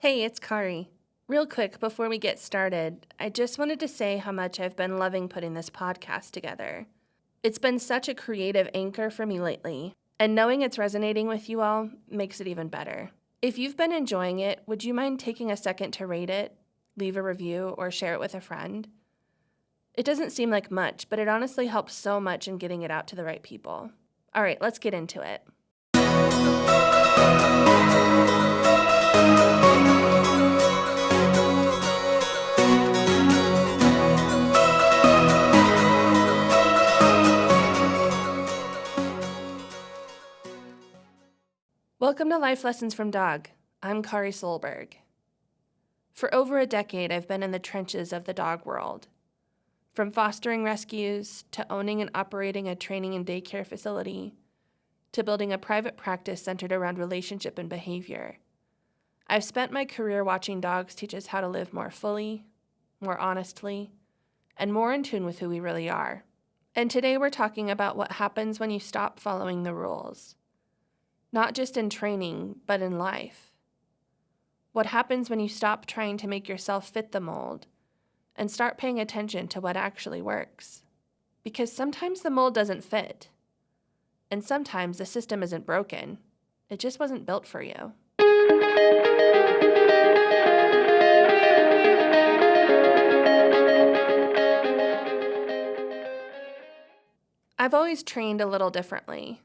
Hey, it's Kirie. Real quick, before we get started, I just wanted to say how much I've been loving putting this podcast together. It's been such a creative anchor for me lately, and knowing it's resonating with you all makes it even better. If you've been enjoying it, would you mind taking a second to rate it, leave a review, or share it with a friend? It doesn't seem like much, but it honestly helps so much in getting it out to the right people. All right, let's get into it. Welcome to Life Lessons from Dog. I'm Kari Solberg. For over a decade, I've been in the trenches of the dog world. From fostering rescues, to owning and operating a training and daycare facility, to building a private practice centered around relationship and behavior. I've spent my career watching dogs teach us how to live more fully, more honestly, and more in tune with who we really are. And today we're talking about what happens when you stop following the rules. Not just in training, but in life. What happens when you stop trying to make yourself fit the mold and start paying attention to what actually works? Because sometimes the mold doesn't fit, and sometimes the system isn't broken. It just wasn't built for you. I've always trained a little differently,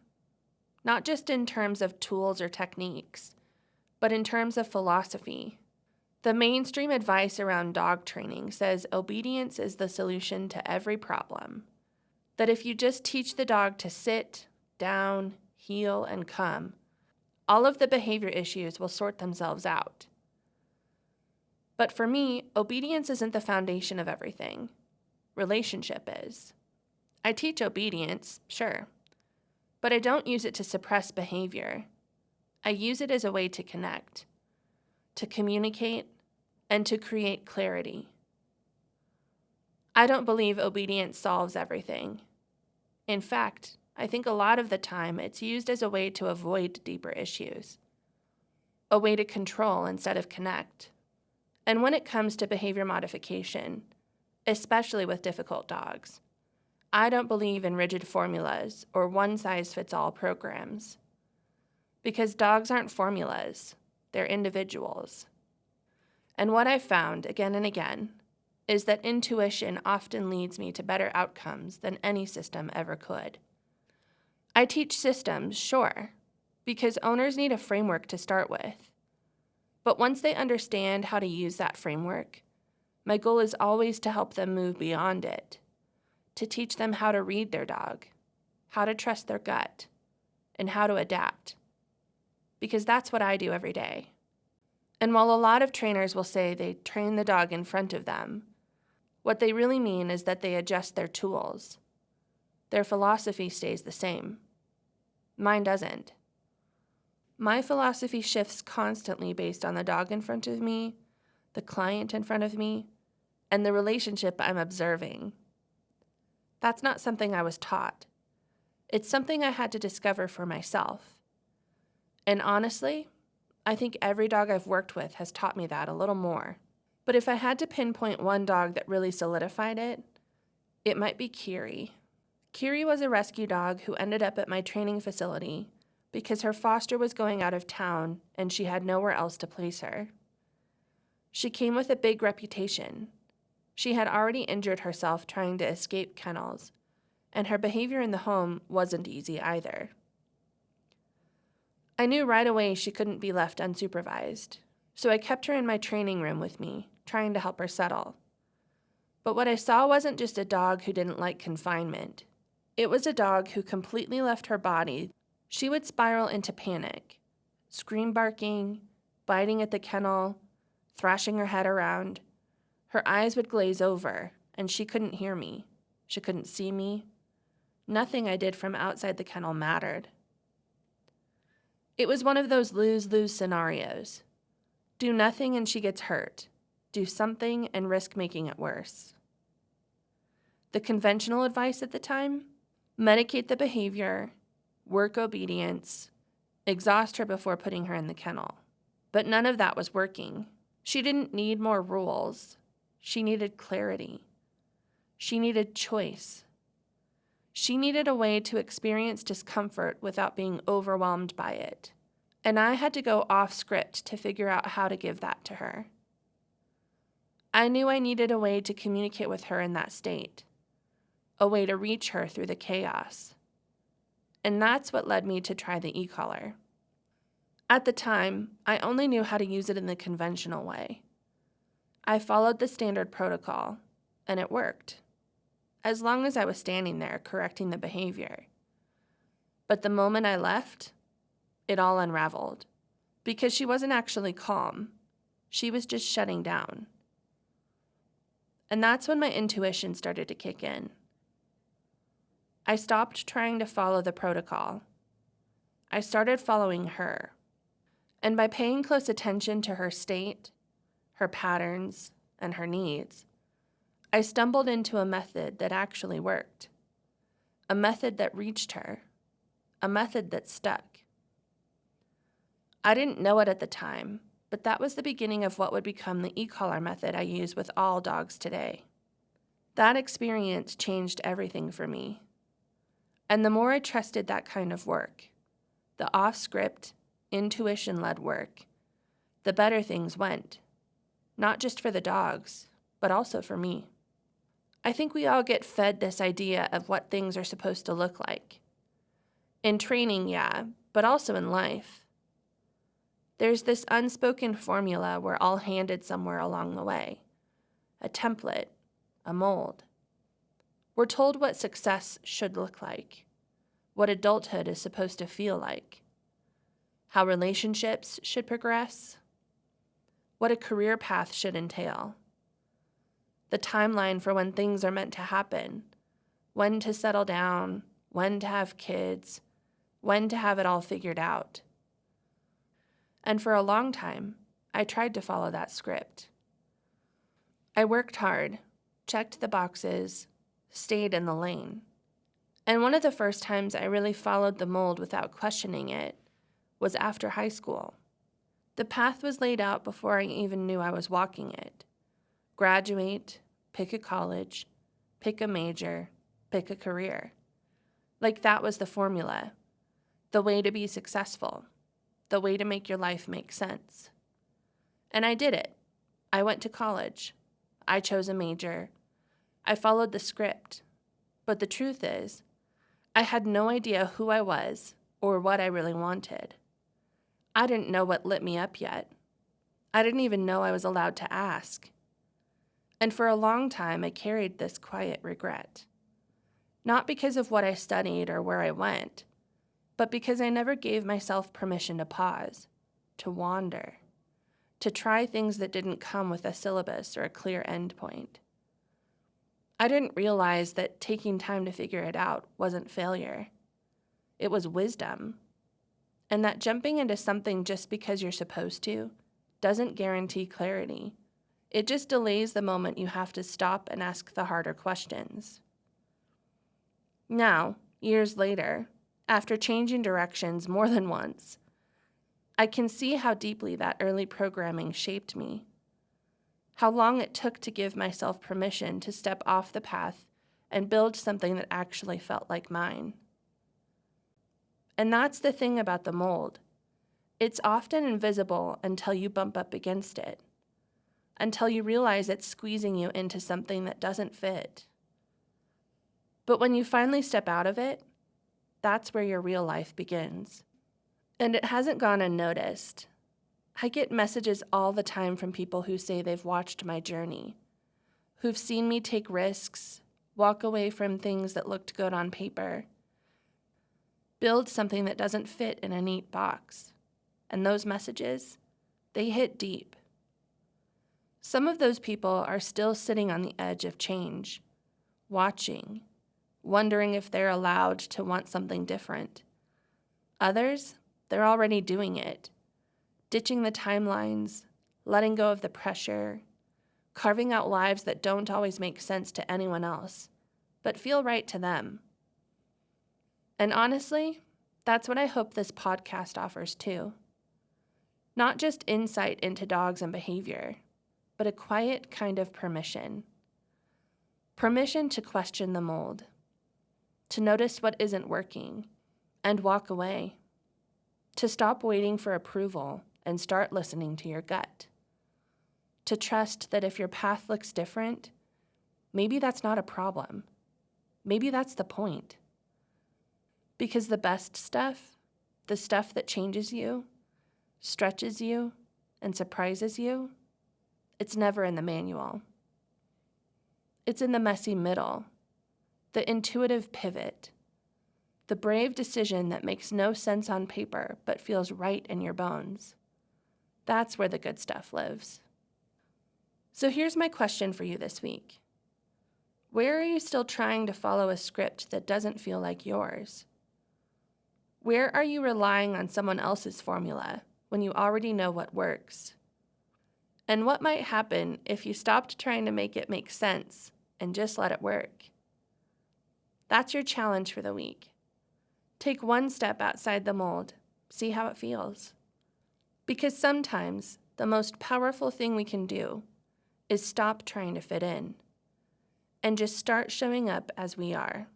not just in terms of tools or techniques, but in terms of philosophy. The mainstream advice around dog training says obedience is the solution to every problem. That if you just teach the dog to sit, down, heel, and come, all of the behavior issues will sort themselves out. But for me, obedience isn't the foundation of everything. Relationship is. I teach obedience, sure, but I don't use it to suppress behavior. I use it as a way to connect, to communicate, and to create clarity. I don't believe obedience solves everything. In fact, I think a lot of the time it's used as a way to avoid deeper issues, a way to control instead of connect. And when it comes to behavior modification, especially with difficult dogs, I don't believe in rigid formulas or one-size-fits-all programs. Because dogs aren't formulas, they're individuals. And what I've found again and again is that intuition often leads me to better outcomes than any system ever could. I teach systems, sure, because owners need a framework to start with. But once they understand how to use that framework, my goal is always to help them move beyond it, to teach them how to read their dog, how to trust their gut, and how to adapt. Because that's what I do every day. And while a lot of trainers will say they train the dog in front of them, what they really mean is that they adjust their tools. Their philosophy stays the same. Mine doesn't. My philosophy shifts constantly based on the dog in front of me, the client in front of me, and the relationship I'm observing. That's not something I was taught. It's something I had to discover for myself. And honestly, I think every dog I've worked with has taught me that a little more. But if I had to pinpoint one dog that really solidified it, it might be Kirie. Kirie was a rescue dog who ended up at my training facility because her foster was going out of town and she had nowhere else to place her. She came with a big reputation. She had already injured herself trying to escape kennels, and her behavior in the home wasn't easy either. I knew right away she couldn't be left unsupervised, so I kept her in my training room with me, trying to help her settle. But what I saw wasn't just a dog who didn't like confinement. It was a dog who completely left her body. She would spiral into panic, scream barking, biting at the kennel, thrashing her head around. Her eyes would glaze over, and she couldn't hear me. She couldn't see me. Nothing I did from outside the kennel mattered. It was one of those lose-lose scenarios. Do nothing and she gets hurt. Do something and risk making it worse. The conventional advice at the time? Medicate the behavior, work obedience, exhaust her before putting her in the kennel. But none of that was working. She didn't need more rules. She needed clarity. She needed choice. She needed a way to experience discomfort without being overwhelmed by it. And I had to go off script to figure out how to give that to her. I knew I needed a way to communicate with her in that state, a way to reach her through the chaos. And that's what led me to try the e-collar. At the time, I only knew how to use it in the conventional way. I followed the standard protocol, and it worked, as long as I was standing there correcting the behavior. But the moment I left, it all unraveled, because she wasn't actually calm. She was just shutting down. And that's when my intuition started to kick in. I stopped trying to follow the protocol. I started following her. And by paying close attention to her state, her patterns, and her needs, I stumbled into a method that actually worked. A method that reached her. A method that stuck. I didn't know it at the time, but that was the beginning of what would become the e-collar method I use with all dogs today. That experience changed everything for me. And the more I trusted that kind of work, the off-script, intuition-led work, the better things went. Not just for the dogs, but also for me. I think we all get fed this idea of what things are supposed to look like. In training, yeah, but also in life. There's this unspoken formula we're all handed somewhere along the way. A template, a mold. We're told what success should look like, what adulthood is supposed to feel like, how relationships should progress, what a career path should entail, the timeline for when things are meant to happen, when to settle down, when to have kids, when to have it all figured out. And for a long time, I tried to follow that script. I worked hard, checked the boxes, stayed in the lane. And one of the first times I really followed the mold without questioning it was after high school. The path was laid out before I even knew I was walking it. Graduate, pick a college, pick a major, pick a career. Like that was the formula, the way to be successful, the way to make your life make sense. And I did it. I went to college. I chose a major. I followed the script. But the truth is, I had no idea who I was or what I really wanted. I didn't know what lit me up yet. I didn't even know I was allowed to ask. And for a long time, I carried this quiet regret. Not because of what I studied or where I went, but because I never gave myself permission to pause, to wander, to try things that didn't come with a syllabus or a clear endpoint. I didn't realize that taking time to figure it out wasn't failure. It was wisdom. And that jumping into something just because you're supposed to doesn't guarantee clarity. It just delays the moment you have to stop and ask the harder questions. Now, years later, after changing directions more than once, I can see how deeply that early programming shaped me. How long it took to give myself permission to step off the path and build something that actually felt like mine. And that's the thing about the mold. It's often invisible until you bump up against it, until you realize it's squeezing you into something that doesn't fit. But when you finally step out of it, that's where your real life begins. And it hasn't gone unnoticed. I get messages all the time from people who say they've watched my journey, who've seen me take risks, walk away from things that looked good on paper, build something that doesn't fit in a neat box. And those messages, they hit deep. Some of those people are still sitting on the edge of change, watching, wondering if they're allowed to want something different. Others, they're already doing it, ditching the timelines, letting go of the pressure, carving out lives that don't always make sense to anyone else, but feel right to them. And honestly, that's what I hope this podcast offers too. Not just insight into dogs and behavior, but a quiet kind of permission. Permission to question the mold, to notice what isn't working, and walk away. To stop waiting for approval and start listening to your gut. To trust that if your path looks different, maybe that's not a problem. Maybe that's the point. Because the best stuff, the stuff that changes you, stretches you, and surprises you, it's never in the manual. It's in the messy middle, the intuitive pivot, the brave decision that makes no sense on paper but feels right in your bones. That's where the good stuff lives. So here's my question for you this week. Where are you still trying to follow a script that doesn't feel like yours? Where are you relying on someone else's formula when you already know what works? And what might happen if you stopped trying to make it make sense and just let it work? That's your challenge for the week. Take one step outside the mold, see how it feels. Because sometimes the most powerful thing we can do is stop trying to fit in and just start showing up as we are.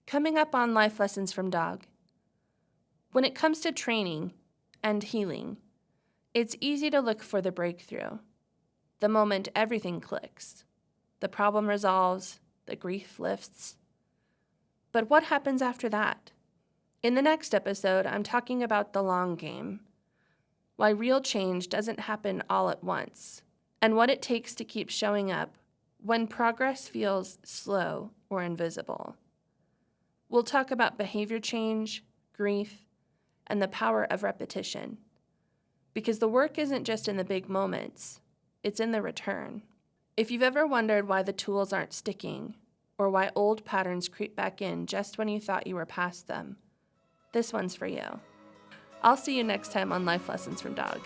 Coming up on Life Lessons from Dog. When it comes to training and healing, it's easy to look for the breakthrough, the moment everything clicks, the problem resolves, the grief lifts. But what happens after that? In the next episode, I'm talking about the long game, why real change doesn't happen all at once, and what it takes to keep showing up when progress feels slow or invisible. We'll talk about behavior change, grief, and the power of repetition. Because the work isn't just in the big moments, it's in the return. If you've ever wondered why the tools aren't sticking, or why old patterns creep back in just when you thought you were past them, this one's for you. I'll see you next time on Life Lessons from Dog.